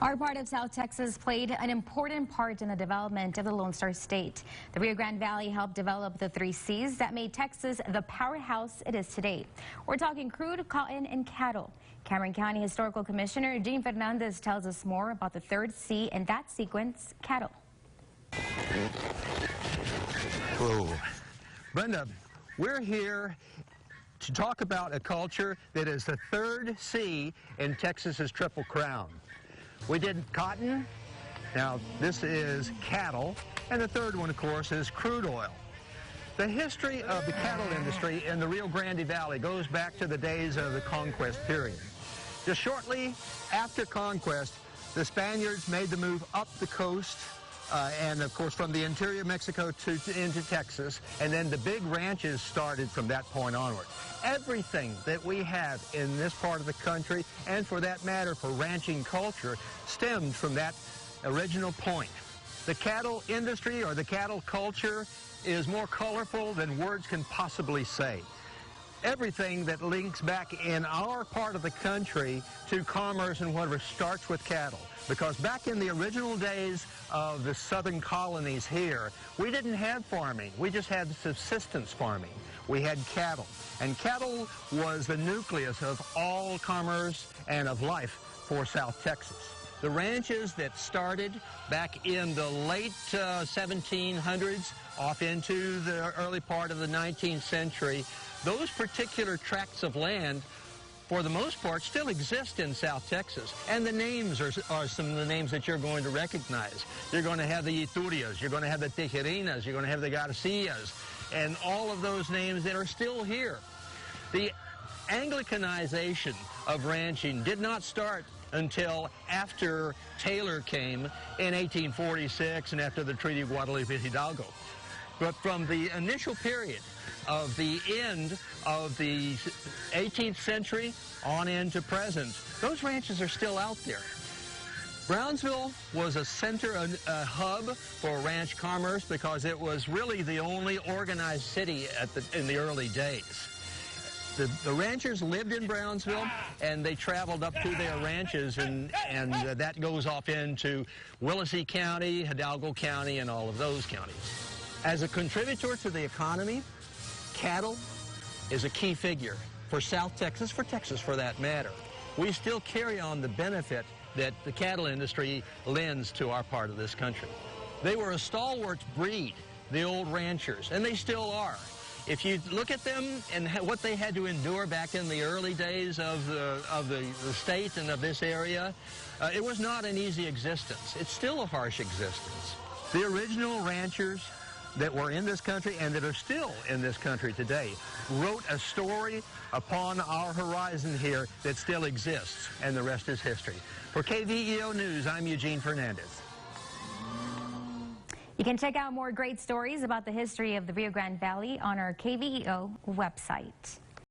Our part of South Texas played an important part in the development of the Lone Star State. The Rio Grande Valley helped develop the 3 C's that made Texas the powerhouse it is today. We're talking crude, cotton, and cattle. Cameron County Historical Commissioner Gene Fernandez tells us more about the 3rd C in that sequence, cattle. Whoa. Brenda, we're here to talk about a culture that is the 3rd C in Texas's Triple Crown. We did cotton, now this is cattle, and the 3rd one, of course, is crude oil. The history of the cattle industry in the Rio Grande Valley goes back to the days of the conquest period. Just shortly after conquest, the Spaniards made the move up the coast, and of course from the interior of Mexico into Texas, and then the big ranches started from that point onward. Everything that we have in this part of the country, and for that matter for ranching culture, stemmed from that original point. The cattle industry, or the cattle culture, is more colorful than words can possibly say. Everything that links back in our part of the country to commerce and whatever starts with cattle. Because back in the original days of the southern colonies here, we didn't have farming. We just had subsistence farming. We had cattle. And cattle was the nucleus of all commerce and of life for South Texas. The ranches that started back in the late 1700s, off into the early part of the 19th century, those particular tracts of land, for the most part, still exist in South Texas. And the names are some of the names that you're going to recognize. You're going to have the Iturias, you're going to have the Tejerinas, you're going to have the Garcias, and all of those names that are still here. The Anglicanization of ranching did not start until after Taylor came in 1846 and after the Treaty of Guadalupe Hidalgo. But from the initial period of the end of the 18th century on into present, those ranches are still out there. Brownsville was a center, a hub for ranch commerce because it was really the only organized city in the early days. The ranchers lived in Brownsville, and they traveled up to their ranches, and that goes off into Willacy County, Hidalgo County, and all of those counties. As a contributor to the economy, cattle is a key figure for South Texas, for Texas for that matter. We still carry on the benefit that the cattle industry lends to our part of this country. They were a stalwart breed, the old ranchers, and they still are. If you look at them and what they had to endure back in the early days of the state and of this area, it was not an easy existence. It's still a harsh existence. The original ranchers that were in this country and that are still in this country today wrote a story upon our horizon here that still exists, and the rest is history. For KVEO News, I'm Eugene Fernandez. You can check out more great stories about the history of the Rio Grande Valley on our KVEO website.